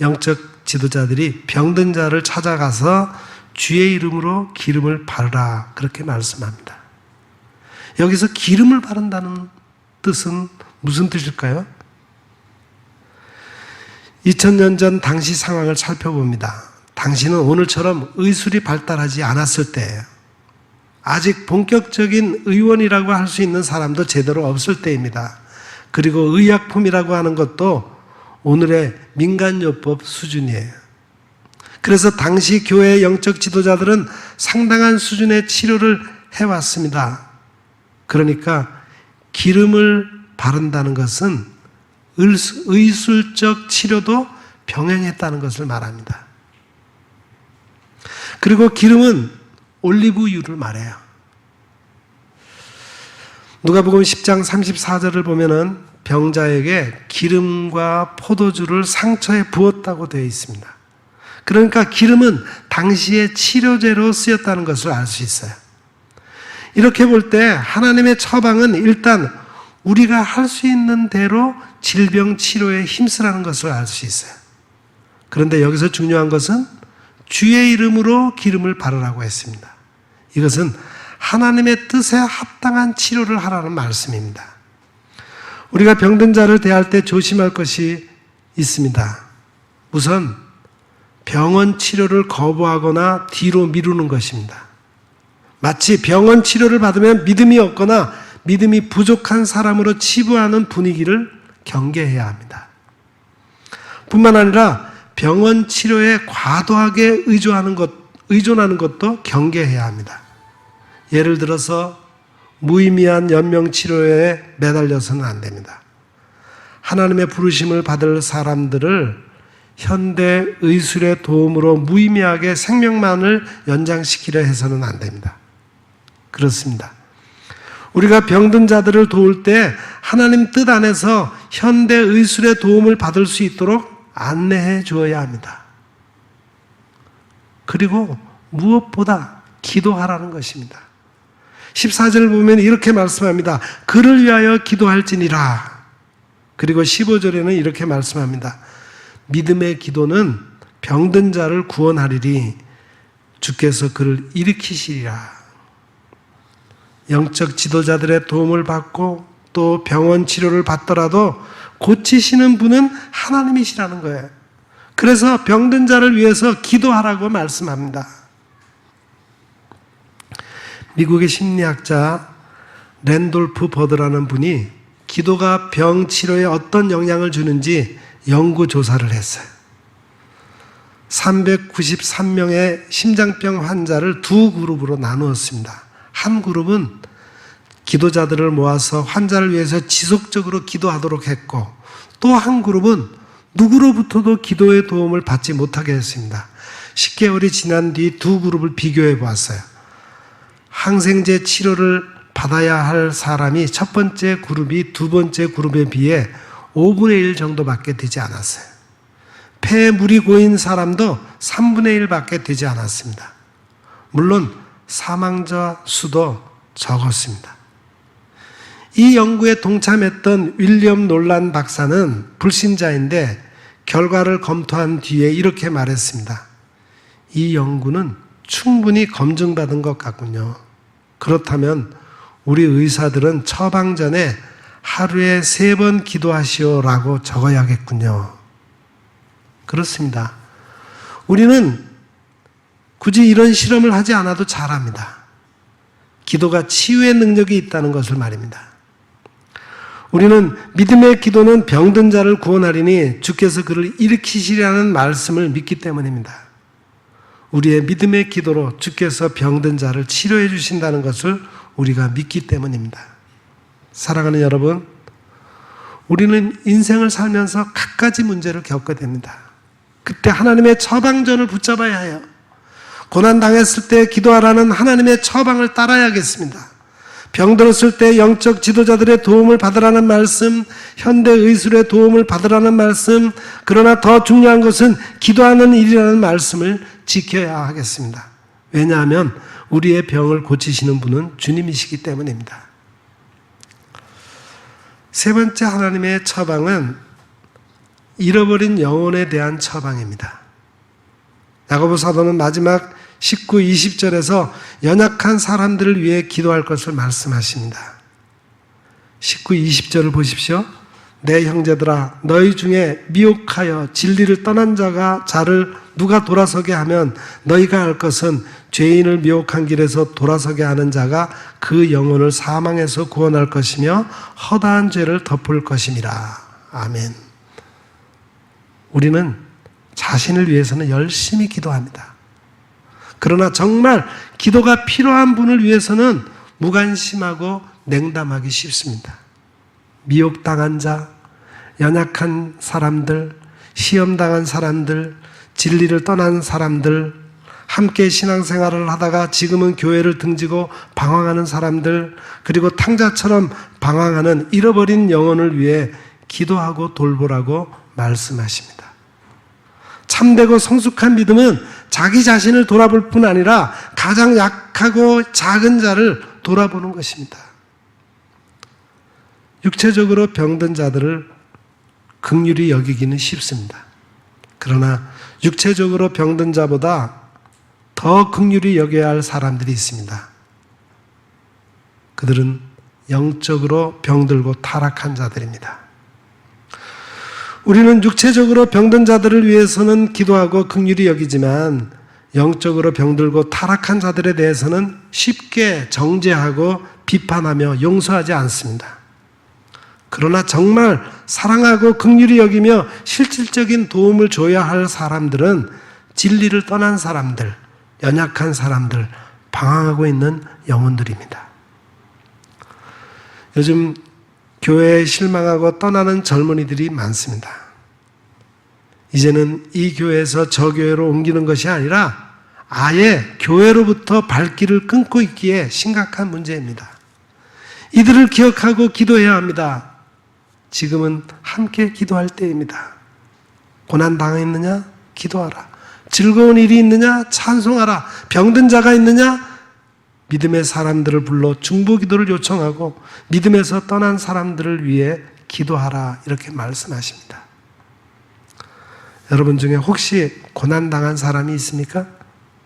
영적 지도자들이 병든 자를 찾아가서 주의 이름으로 기름을 바르라 그렇게 말씀합니다. 여기서 기름을 바른다는 뜻은 무슨 뜻일까요? 2000년 전 당시 상황을 살펴봅니다. 당시는 오늘처럼 의술이 발달하지 않았을 때예요. 아직 본격적인 의원이라고 할 수 있는 사람도 제대로 없을 때입니다. 그리고 의약품이라고 하는 것도 오늘의 민간요법 수준이에요. 그래서 당시 교회의 영적 지도자들은 상당한 수준의 치료를 해왔습니다. 그러니까 기름을 바른다는 것은 의술적 치료도 병행했다는 것을 말합니다. 그리고 기름은 올리브유를 말해요. 누가복음 10장 34절을 보면은 병자에게 기름과 포도주를 상처에 부었다고 되어 있습니다. 그러니까 기름은 당시의 치료제로 쓰였다는 것을 알 수 있어요. 이렇게 볼 때 하나님의 처방은 일단 우리가 할 수 있는 대로 질병 치료에 힘쓰라는 것을 알 수 있어요. 그런데 여기서 중요한 것은 주의 이름으로 기름을 바르라고 했습니다. 이것은 하나님의 뜻에 합당한 치료를 하라는 말씀입니다. 우리가 병든 자를 대할 때 조심할 것이 있습니다. 우선 병원 치료를 거부하거나 뒤로 미루는 것입니다. 마치 병원 치료를 받으면 믿음이 없거나 믿음이 부족한 사람으로 치부하는 분위기를 경계해야 합니다. 뿐만 아니라 병원 치료에 과도하게 의존하는 것도 경계해야 합니다. 예를 들어서 무의미한 연명 치료에 매달려서는 안 됩니다. 하나님의 부르심을 받을 사람들을 현대 의술의 도움으로 무의미하게 생명만을 연장시키려 해서는 안 됩니다. 그렇습니다. 우리가 병든 자들을 도울 때 하나님 뜻 안에서 현대 의술의 도움을 받을 수 있도록 안내해 주어야 합니다. 그리고 무엇보다 기도하라는 것입니다. 14절 보면 이렇게 말씀합니다. 그를 위하여 기도할지니라. 그리고 15절에는 이렇게 말씀합니다. 믿음의 기도는 병든 자를 구원하리니 주께서 그를 일으키시리라. 영적 지도자들의 도움을 받고 또 병원 치료를 받더라도 고치시는 분은 하나님이시라는 거예요. 그래서 병든 자를 위해서 기도하라고 말씀합니다. 미국의 심리학자 랜돌프 버드라는 분이 기도가 병 치료에 어떤 영향을 주는지 연구 조사를 했어요. 393명의 심장병 환자를 두 그룹으로 나누었습니다. 한 그룹은 기도자들을 모아서 환자를 위해서 지속적으로 기도하도록 했고, 또 한 그룹은 누구로부터도 기도의 도움을 받지 못하게 했습니다. 10개월이 지난 뒤 두 그룹을 비교해 보았어요. 항생제 치료를 받아야 할 사람이 첫 번째 그룹이 두 번째 그룹에 비해 5분의 1 정도밖에 되지 않았어요. 폐에 물이 고인 사람도 3분의 1밖에 되지 않았습니다. 물론 사망자 수도 적었습니다. 이 연구에 동참했던 윌리엄 놀란 박사는 불신자인데 결과를 검토한 뒤에 이렇게 말했습니다. 이 연구는 충분히 검증받은 것 같군요. 그렇다면 우리 의사들은 처방 전에 하루에 3번 기도하시오라고 적어야겠군요. 그렇습니다. 우리는 굳이 이런 실험을 하지 않아도 잘합니다. 기도가 치유의 능력이 있다는 것을 말입니다. 우리는 믿음의 기도는 병든 자를 구원하리니 주께서 그를 일으키시리라는 말씀을 믿기 때문입니다. 우리의 믿음의 기도로 주께서 병든 자를 치료해 주신다는 것을 우리가 믿기 때문입니다. 사랑하는 여러분, 우리는 인생을 살면서 갖가지 문제를 겪게 됩니다. 그때 하나님의 처방전을 붙잡아야 해요. 고난당했을 때 기도하라는 하나님의 처방을 따라야겠습니다. 병들었을 때 영적 지도자들의 도움을 받으라는 말씀, 현대의술의 도움을 받으라는 말씀, 그러나 더 중요한 것은 기도하는 일이라는 말씀을 지켜야 하겠습니다. 왜냐하면 우리의 병을 고치시는 분은 주님이시기 때문입니다. 세 번째 하나님의 처방은 잃어버린 영혼에 대한 처방입니다. 야고보 사도는 마지막 19, 20절에서 연약한 사람들을 위해 기도할 것을 말씀하십니다. 19, 20절을 보십시오. 내 형제들아, 너희 중에 미혹하여 진리를 떠난 자를 누가 돌아서게 하면 너희가 알 것은 죄인을 미혹한 길에서 돌아서게 하는 자가 그 영혼을 사망에서 구원할 것이며 허다한 죄를 덮을 것임이라. 아멘. 우리는 자신을 위해서는 열심히 기도합니다. 그러나 정말 기도가 필요한 분을 위해서는 무관심하고 냉담하기 쉽습니다. 미혹당한 자, 연약한 사람들, 시험당한 사람들, 진리를 떠난 사람들, 함께 신앙생활을 하다가 지금은 교회를 등지고 방황하는 사람들, 그리고 탕자처럼 방황하는 잃어버린 영혼을 위해 기도하고 돌보라고 말씀하십니다. 참되고 성숙한 믿음은 자기 자신을 돌아볼 뿐 아니라 가장 약하고 작은 자를 돌아보는 것입니다. 육체적으로 병든 자들을 긍휼히 여기기는 쉽습니다. 그러나 육체적으로 병든 자보다 더 긍휼히 여겨야 할 사람들이 있습니다. 그들은 영적으로 병들고 타락한 자들입니다. 우리는 육체적으로 병든 자들을 위해서는 기도하고 긍휼히 여기지만 영적으로 병들고 타락한 자들에 대해서는 쉽게 정죄하고 비판하며 용서하지 않습니다. 그러나 정말 사랑하고 긍휼히 여기며 실질적인 도움을 줘야 할 사람들은 진리를 떠난 사람들, 연약한 사람들, 방황하고 있는 영혼들입니다. 요즘 교회에 실망하고 떠나는 젊은이들이 많습니다. 이제는 이 교회에서 저 교회로 옮기는 것이 아니라 아예 교회로부터 발길을 끊고 있기에 심각한 문제입니다. 이들을 기억하고 기도해야 합니다. 지금은 함께 기도할 때입니다. 고난당했느냐? 기도하라. 즐거운 일이 있느냐? 찬송하라. 병든 자가 있느냐? 믿음의 사람들을 불러 중보기도를 요청하고 믿음에서 떠난 사람들을 위해 기도하라 이렇게 말씀하십니다. 여러분 중에 혹시 고난당한 사람이 있습니까?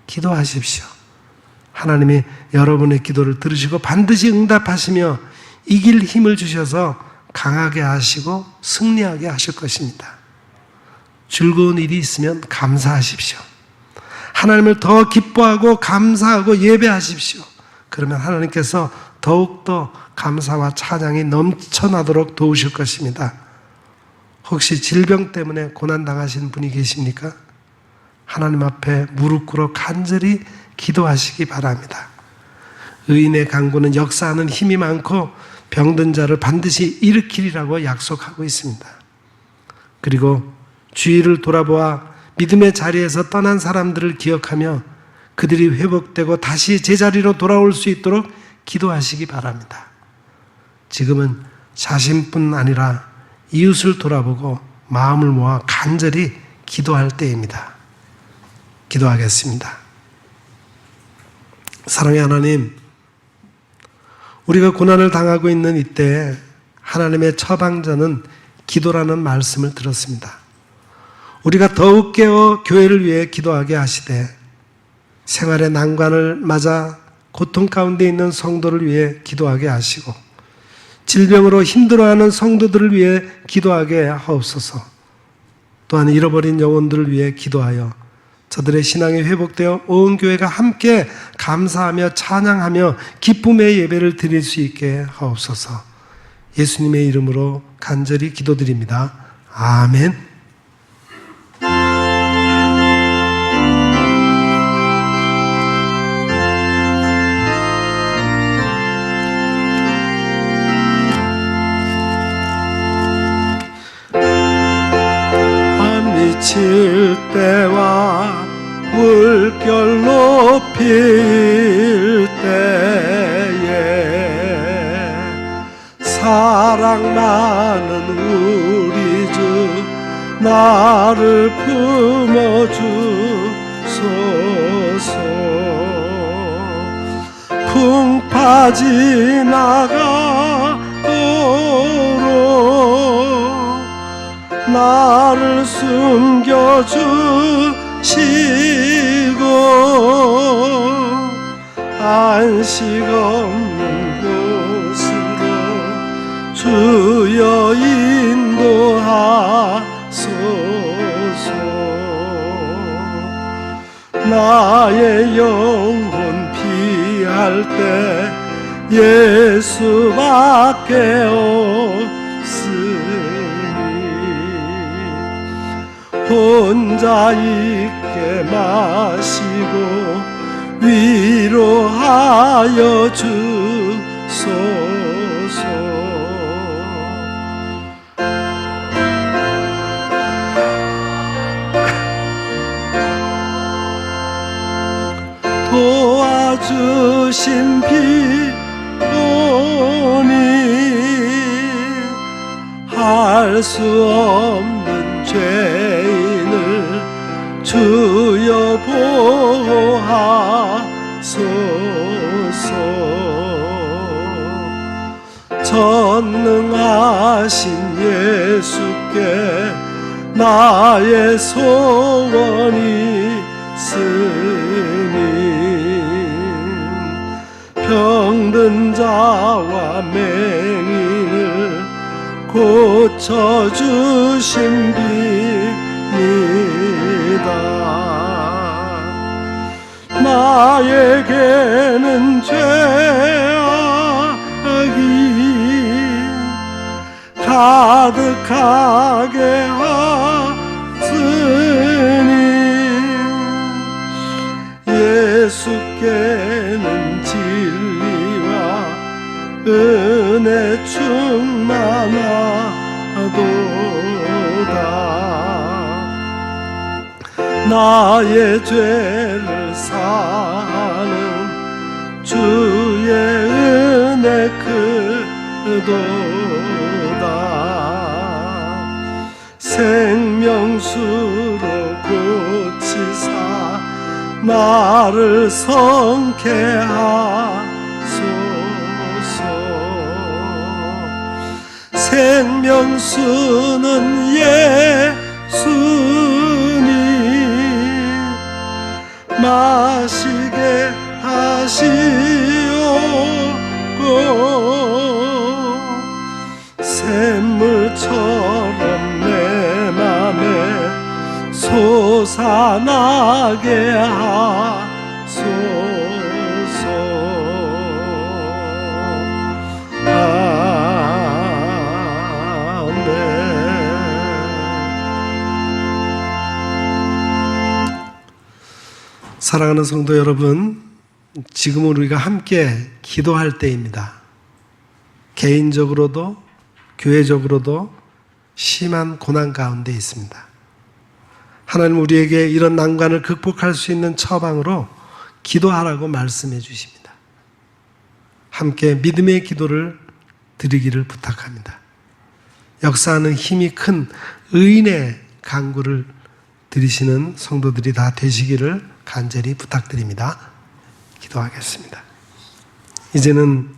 기도하십시오. 하나님이 여러분의 기도를 들으시고 반드시 응답하시며 이길 힘을 주셔서 강하게 하시고 승리하게 하실 것입니다. 즐거운 일이 있으면 감사하십시오. 하나님을 더 기뻐하고 감사하고 예배하십시오. 그러면 하나님께서 더욱더 감사와 찬양이 넘쳐나도록 도우실 것입니다. 혹시 질병 때문에 고난당하신 분이 계십니까? 하나님 앞에 무릎 꿇어 간절히 기도하시기 바랍니다. 의인의 간구는 역사하는 힘이 많고 병든 자를 반드시 일으키리라고 약속하고 있습니다. 그리고 주위를 돌아보아 믿음의 자리에서 떠난 사람들을 기억하며 그들이 회복되고 다시 제자리로 돌아올 수 있도록 기도하시기 바랍니다. 지금은 자신뿐 아니라 이웃을 돌아보고 마음을 모아 간절히 기도할 때입니다. 기도하겠습니다. 사랑의 하나님, 우리가 고난을 당하고 있는 이때에 하나님의 처방전은 기도라는 말씀을 들었습니다. 우리가 더욱 깨어 교회를 위해 기도하게 하시되 생활의 난관을 맞아 고통 가운데 있는 성도를 위해 기도하게 하시고 질병으로 힘들어하는 성도들을 위해 기도하게 하옵소서. 또한 잃어버린 영혼들을 위해 기도하여 저들의 신앙이 회복되어 온 교회가 함께 감사하며 찬양하며 기쁨의 예배를 드릴 수 있게 하옵소서. 예수님의 이름으로 간절히 기도드립니다. 아멘. 미칠 때와 물결 높일 때에 사랑 많은 우리 주 나를 품어주소서. 풍파 지나가도록 나를 숨겨주시고 안식 없는 곳으로 주여 인도하소서. 나의 영혼 피할 때 예수밖에 없으니 혼자 있게 마시고 위로하여 주소서. 도와주신 비오니 할 수 없는 죄인을 주여 보호하소서. 전능하신 예수께 나의 소원이 있으니 병든 자와 맹인을 고쳐주신 비니다. 나에게는 죄악이 가득하게 하으니 예수께는 진리와 은혜 충만하도다. 나의 죄를 사하는 주의 은혜 크도다. 생명수로 고치사 나를 성케 하소서. 생명수는 예수님 마시게 하시옵고 샘물처럼 내 맘에 솟아나게 하소서. 사랑하는 성도 여러분, 지금은 우리가 함께 기도할 때입니다. 개인적으로도 교회적으로도 심한 고난 가운데 있습니다. 하나님 우리에게 이런 난관을 극복할 수 있는 처방으로 기도하라고 말씀해 주십니다. 함께 믿음의 기도를 드리기를 부탁합니다. 역사하는 힘이 큰 의인의 간구를 드리시는 성도들이 다 되시기를 간절히 부탁드립니다. 기도하겠습니다. 이제는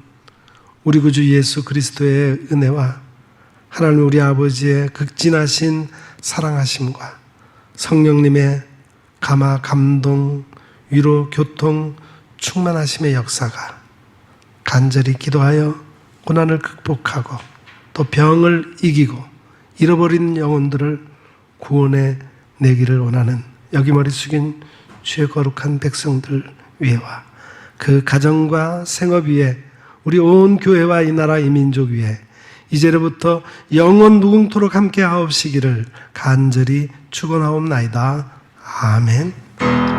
우리 구주 예수 그리스도의 은혜와 하나님 우리 아버지의 극진하신 사랑하심과 성령님의 감화, 감동, 위로, 교통, 충만하심의 역사가 간절히 기도하여 고난을 극복하고 또 병을 이기고 잃어버린 영혼들을 구원해 내기를 원하는 여기 머리 숙인 주의 거룩한 백성들 위에와 그 가정과 생업 위에 우리 온 교회와 이 나라 이 민족 위에 이제로부터 영원 무궁토록 함께 하옵시기를 간절히 축원하옵나이다. 아멘.